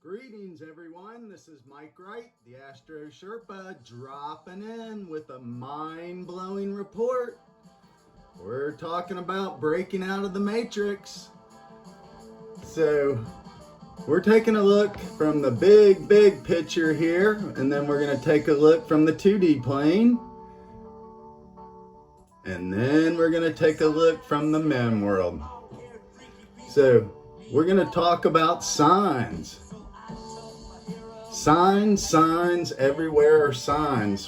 Greetings, everyone. This is Mike Wright, the Astro Sherpa, dropping in with a mind-blowing report. We're talking about breaking out of the matrix. So, we're taking a look from the big picture here, and then we're going to take a look from the 2D plane. And then we're going to take a look from the mem world. So, we're going to talk about signs. Signs, everywhere are signs.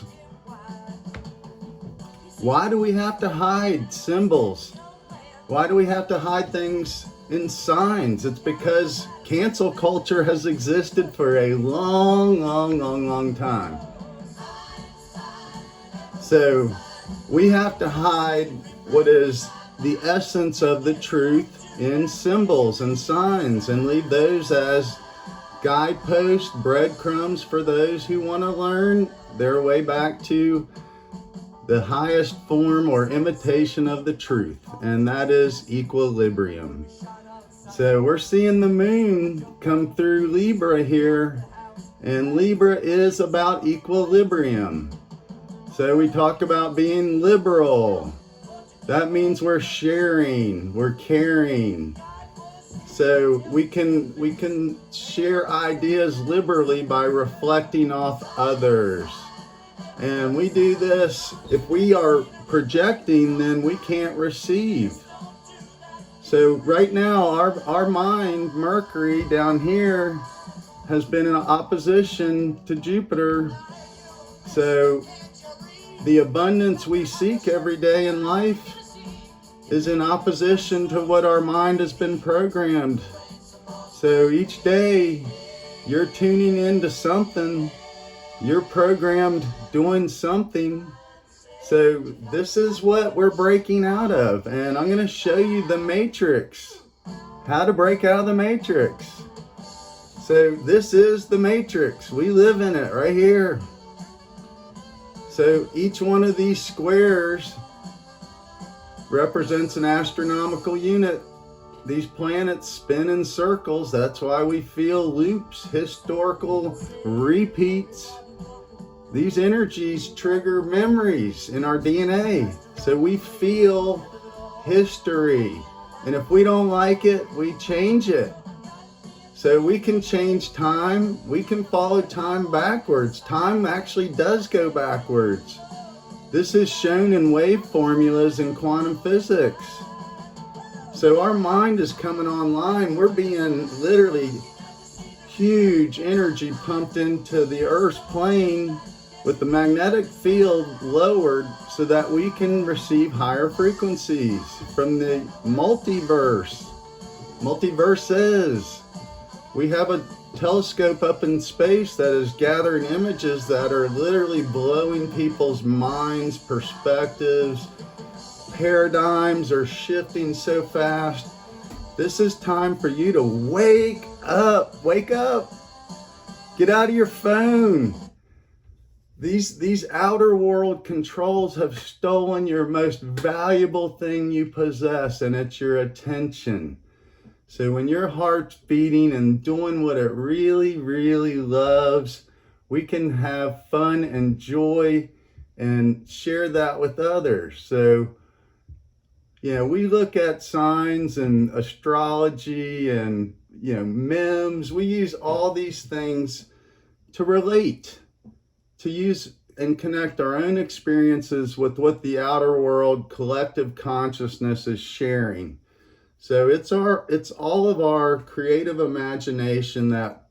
Why do we have to hide symbols? Why do we have to hide things in signs? It's because cancel culture has existed for a long time. So we have to hide what is the essence of the truth in symbols and signs and leave those as guideposts, breadcrumbs for those who want to learn their way back to the highest form or imitation of the truth, and that is equilibrium. So we're seeing the moon come through Libra here, and Libra is about equilibrium. So we talk about being liberal. That means we're sharing, we're caring. So we can share ideas liberally by reflecting off others. And we do this, if we are projecting, then we can't receive. So right now, our mind, Mercury down here, has been in opposition to Jupiter. So the abundance we seek every day in life is in opposition to what our mind has been programmed. So each day you're tuning into something, you're programmed doing something. So this is what we're breaking out of, and I'm going to show you the matrix, how to break out of the matrix. So this is the matrix, we live in it right here. So each one of these squares represents an astronomical unit. These planets spin in circles. That's why we feel loops, historical repeats. These energies trigger memories in our DNA. So we feel history. And if we don't like it, we change it. So we can change time. We can follow time backwards. Time actually does go backwards. This is shown in wave formulas in quantum physics. So our mind is coming online. We're being literally huge energy pumped into the Earth's plane with the magnetic field lowered so that we can receive higher frequencies from the multiverse. Multiverses. We have a telescope up in space that is gathering images that are literally blowing people's minds, perspectives, paradigms are shifting so fast. This is time for you to wake up, get out of your phone. These outer world controls have stolen your most valuable thing you possess, and it's your attention. So when your heart's beating and doing what it really loves, we can have fun and joy and share that with others. So, we look at signs and astrology and, memes. We use all these things to relate, to use and connect our own experiences with what the outer world collective consciousness is sharing. So it's all of our creative imagination that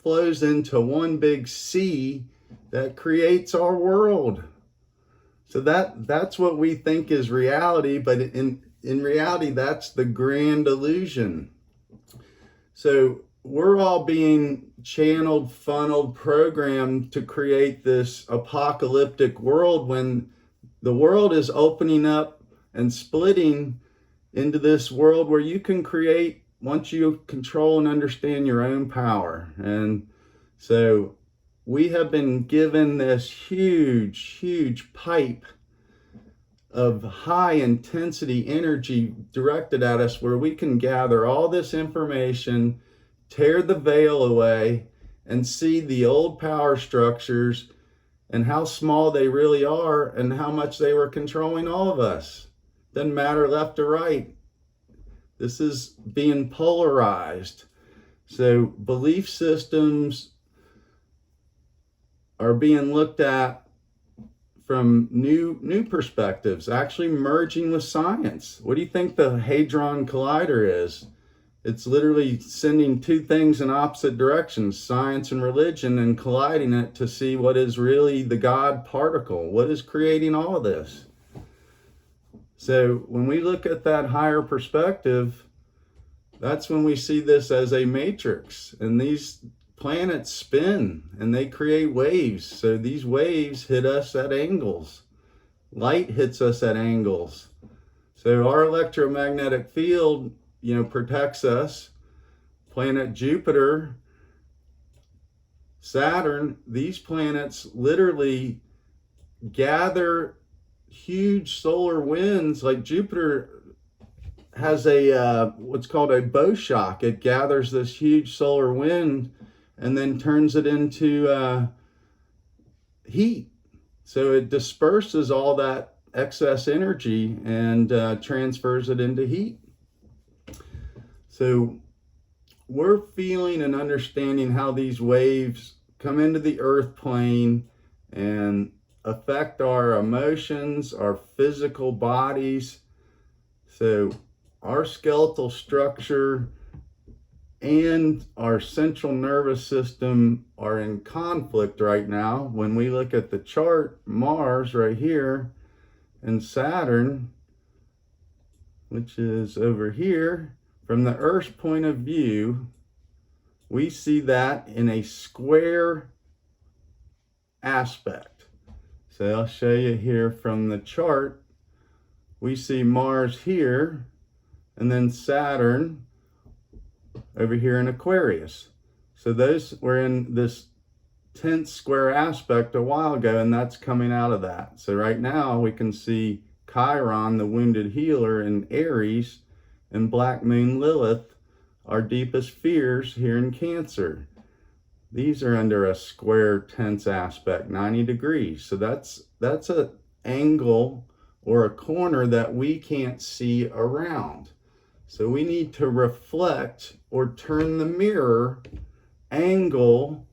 flows into one big sea that creates our world. So that's what we think is reality, but in reality, that's the grand illusion. So we're all being channeled, funneled, programmed to create this apocalyptic world when the world is opening up and splitting into this world where you can create once you control and understand your own power. And so we have been given this huge pipe of high intensity energy directed at us where we can gather all this information, tear the veil away and see the old power structures and how small they really are and how much they were controlling all of us. Doesn't matter left or right. This is being polarized. So belief systems are being looked at from new perspectives, actually merging with science. What do you think the Hadron Collider is? It's literally sending two things in opposite directions, science and religion, and colliding it to see what is really the God particle. What is creating all of this? So when we look at that higher perspective, that's when we see this as a matrix. And these planets spin and they create waves. So these waves hit us at angles. Light hits us at angles. So our electromagnetic field, protects us. Planet Jupiter, Saturn, these planets literally gather huge solar winds. Like Jupiter has a what's called a bow shock. It gathers this huge solar wind and then turns it into heat. So it disperses all that excess energy and transfers it into heat. So we're feeling and understanding how these waves come into the earth plane and affect our emotions, our physical bodies. So our skeletal structure and our central nervous system are in conflict right now. When we look at the chart, Mars right here and Saturn, which is over here, from the Earth's point of view, we see that in a square aspect. So I'll show you here from the chart. We see Mars here and then Saturn over here in Aquarius. So those were in this tense square aspect a while ago, and that's coming out of that. So right now we can see Chiron, the wounded healer, in Aries, and Black Moon Lilith, our deepest fears, here in Cancer. These are under a square tense aspect, 90 degrees. So that's an angle or a corner that we can't see around. So we need to reflect or turn the mirror angle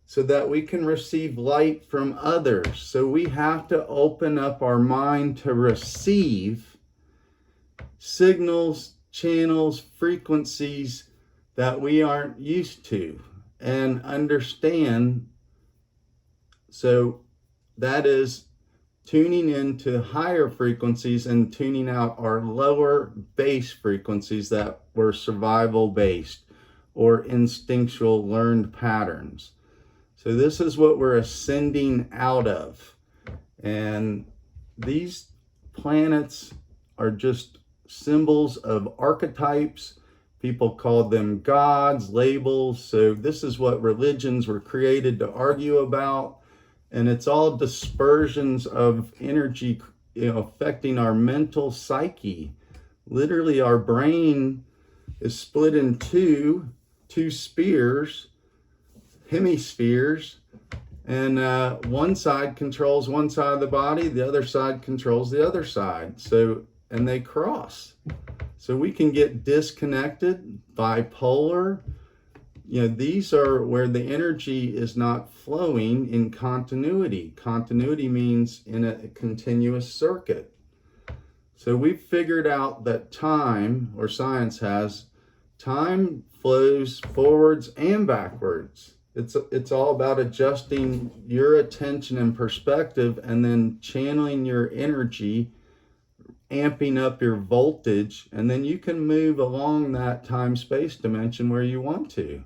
so that we can receive light from others. So we have to open up our mind to receive signals, channels, frequencies that we aren't used to and understand. So that is tuning into higher frequencies and tuning out our lower base frequencies that were survival based or instinctual learned patterns. So this is what we're ascending out of. And these planets are just symbols of archetypes. People called them gods, labels. So this is what religions were created to argue about. And it's all dispersions of energy, affecting our mental psyche. Literally, our brain is split in two spheres, hemispheres, and one side controls one side of the body, the other side controls the other side. So, and they cross. So we can get disconnected, bipolar. These are where the energy is not flowing in continuity. Continuity means in a continuous circuit. So we've figured out that time, or science has, time flows forwards and backwards. It's all about adjusting your attention and perspective and then channeling your energy, amping up your voltage, and then you can move along that time-space dimension where you want to.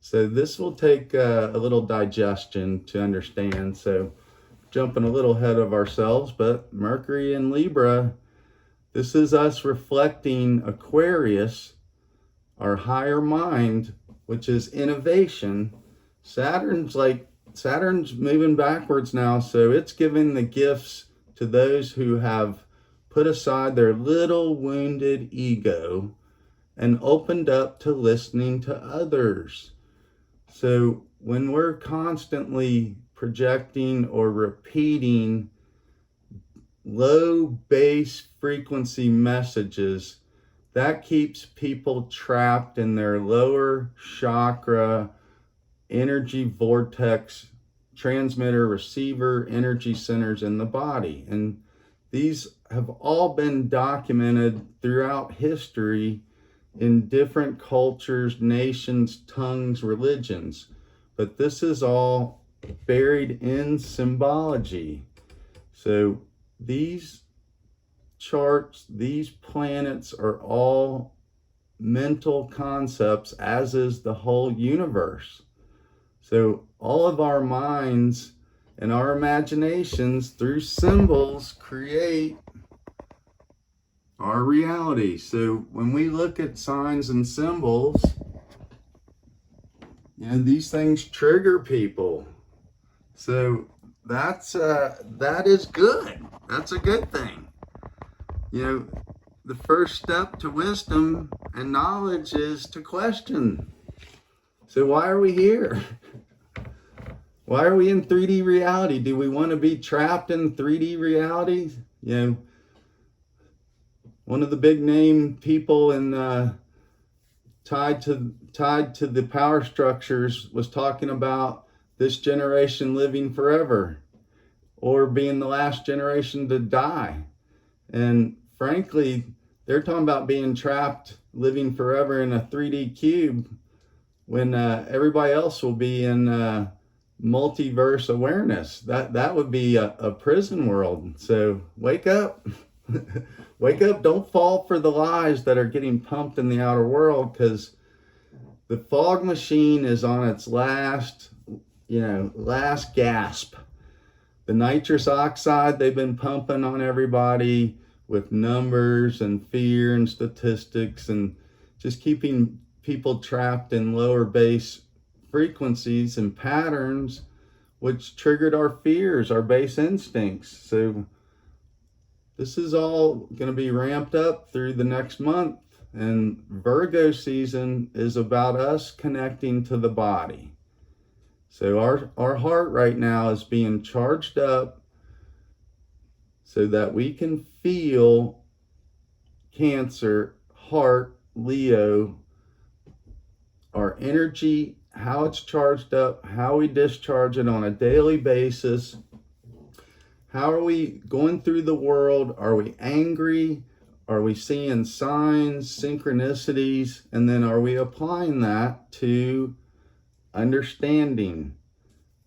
So this will take a little digestion to understand. So jumping a little ahead of ourselves, but Mercury in Libra, this is us reflecting Aquarius, our higher mind, which is innovation. Saturn's moving backwards now, so it's giving the gifts to those who have put aside their little wounded ego and opened up to listening to others. So when we're constantly projecting or repeating low bass frequency messages, that keeps people trapped in their lower chakra energy vortex transmitter receiver energy centers in the body. And these have all been documented throughout history in different cultures, nations, tongues, religions. But this is all buried in symbology. So these charts, these planets are all mental concepts, as is the whole universe. So all of our minds and our imaginations through symbols create our reality. So when we look at signs and symbols, these things trigger people. So that is good. That's a good thing. The first step to wisdom and knowledge is to question. So why are we here? Why are we in 3D reality? Do we want to be trapped in 3D reality? One of the big name people tied to the power structures was talking about this generation living forever or being the last generation to die. And frankly, they're talking about being trapped, living forever in a 3D cube when everybody else will be in multiverse awareness. That would be a prison world. So wake up. Wake up. Don't fall for the lies that are getting pumped in the outer world, because the fog machine is on its last gasp. The nitrous oxide they've been pumping on everybody with numbers and fear and statistics and just keeping people trapped in lower base frequencies and patterns, which triggered our fears, our base instincts. So this is all going to be ramped up through the next month. And Virgo season is about us connecting to the body. So our heart right now is being charged up so that we can feel Cancer, heart, Leo, our energy, how it's charged up, how we discharge it on a daily basis. How are we going through the world? Are we angry? Are we seeing signs, synchronicities? And then are we applying that to understanding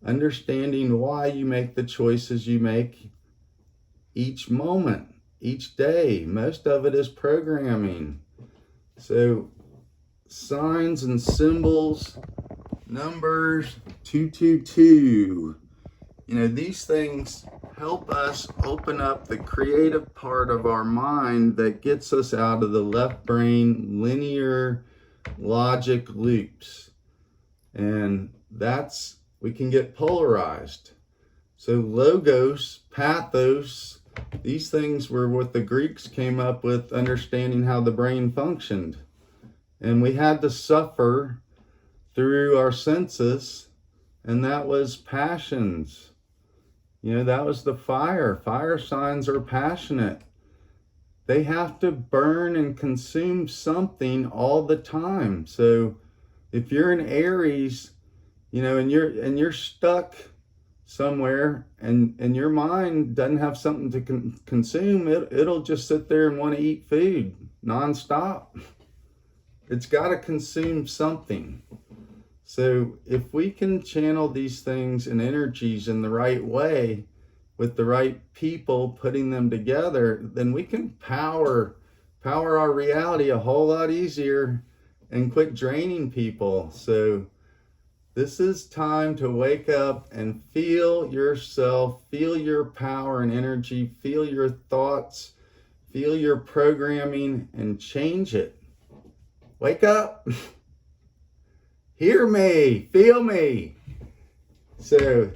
why you make the choices you make each moment, each day? Most of it is programming. So signs and symbols, numbers, 222. These things help us open up the creative part of our mind that gets us out of the left brain linear logic loops. And we can get polarized. So logos, pathos, these things were what the Greeks came up with, understanding how the brain functioned. And we had to suffer through our senses, and that was passions. That was the fire. Fire signs are passionate. They have to burn and consume something all the time. So if you're in Aries, and you're stuck somewhere, and your mind doesn't have something to consume, it'll just sit there and want to eat food nonstop. It's got to consume something. So if we can channel these things and energies in the right way, with the right people putting them together, then we can power our reality a whole lot easier and quit draining people. So this is time to wake up and feel yourself, feel your power and energy, feel your thoughts, feel your programming, and change it. Wake up. Hear me, feel me. So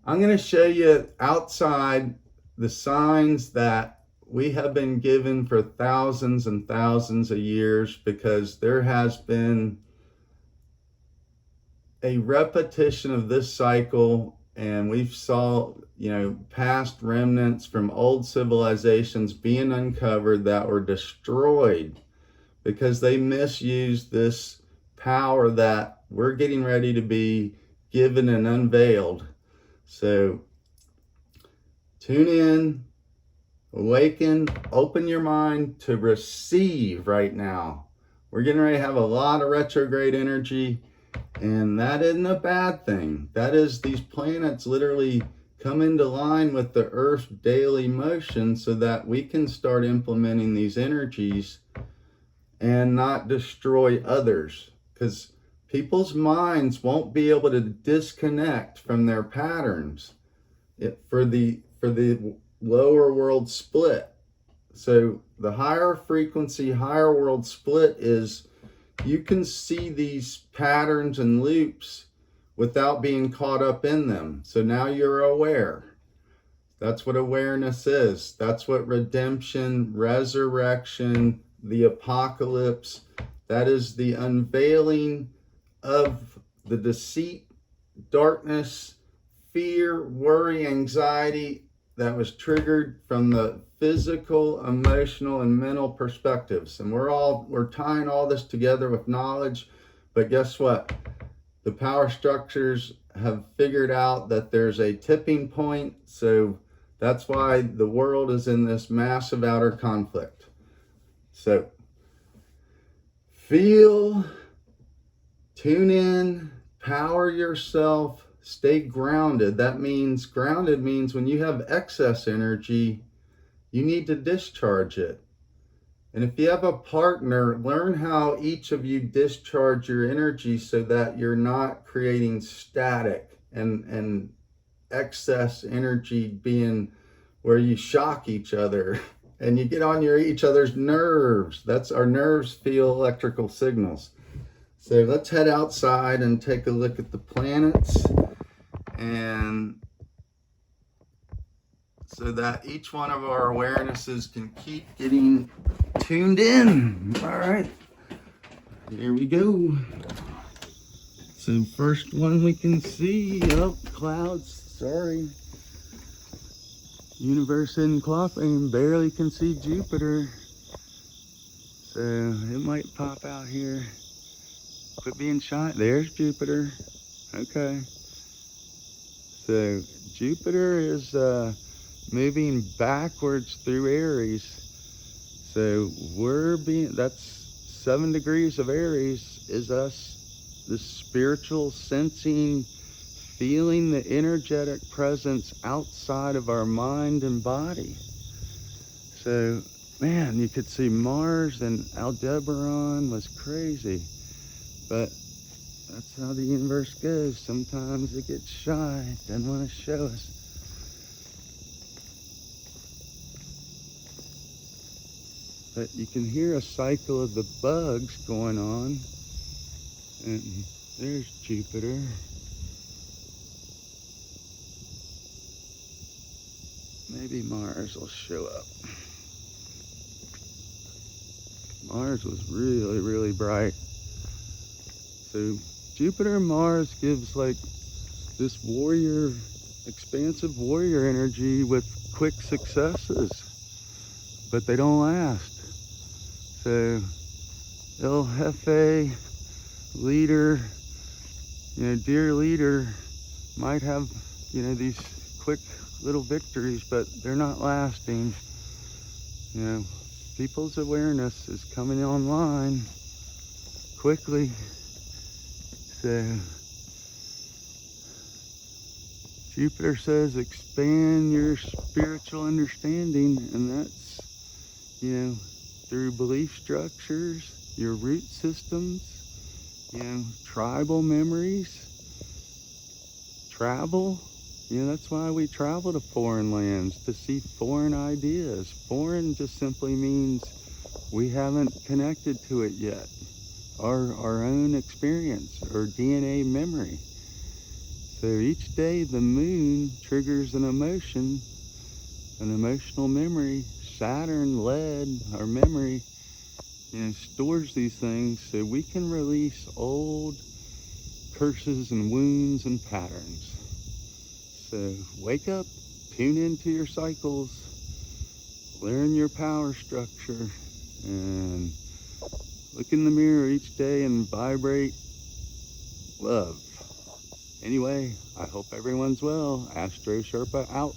I'm going to show you outside the signs that we have been given for thousands and thousands of years, because there has been a repetition of this cycle, and we've saw, past remnants from old civilizations being uncovered that were destroyed because they misused this power that we're getting ready to be given and unveiled. So tune in, awaken, open your mind to receive right now. We're getting ready to have a lot of retrograde energy, and that isn't a bad thing. That is, these planets literally come into line with the Earth's daily motion so that we can start implementing these energies and not destroy others, because people's minds won't be able to disconnect from their patterns for the lower world split. So the higher frequency, higher world split is, you can see these patterns and loops without being caught up in them. So now you're aware. That's what awareness is. That's what redemption, resurrection, the apocalypse, that is the unveiling of the deceit, darkness, fear, worry, anxiety that was triggered from the physical, emotional, and mental perspectives. And we're tying all this together with knowledge. But guess what? The power structures have figured out that there's a tipping point. So that's why the world is in this massive outer conflict. So feel, tune in, power yourself, stay grounded. Grounded means when you have excess energy, you need to discharge it. And if you have a partner, learn how each of you discharge your energy so that you're not creating static and excess energy being where you shock each other and you get on each other's nerves. That's, our nerves feel electrical signals. So let's head outside and take a look at the planets, and so that each one of our awarenesses can keep getting tuned in. All right, here we go. So first one we can see, clouds, sorry. Universe isn't cooperating, barely can see Jupiter. So it might pop out here. Quit being shy. There's Jupiter. Okay. So Jupiter is moving backwards through Aries. So that's 7 degrees of Aries is us, the spiritual sensing, feeling the energetic presence outside of our mind and body. So, man, you could see Mars and Aldebaran was crazy. But that's how the universe goes. Sometimes it gets shy, doesn't want to show us. But you can hear a cycle of the bugs going on. And there's Jupiter. Maybe Mars will show up. Mars was really, really bright. So Jupiter and Mars gives like this warrior, expansive warrior energy with quick successes, but they don't last. So El Jefe, leader, dear leader, might have, these quick little victories, but they're not lasting. People's awareness is coming online quickly. So Jupiter says expand your spiritual understanding, and that's, through belief structures, your root systems, tribal memories, travel. That's why we travel to foreign lands, to see foreign ideas. Foreign just simply means we haven't connected to it yet. Our own experience or DNA memory. So each day the moon triggers an emotional memory Saturn, lead, our memory, stores these things so we can release old curses and wounds and patterns. So wake up, tune into your cycles, learn your power structure, and look in the mirror each day and vibrate love. Anyway, I hope everyone's well. Astro Sherpa out.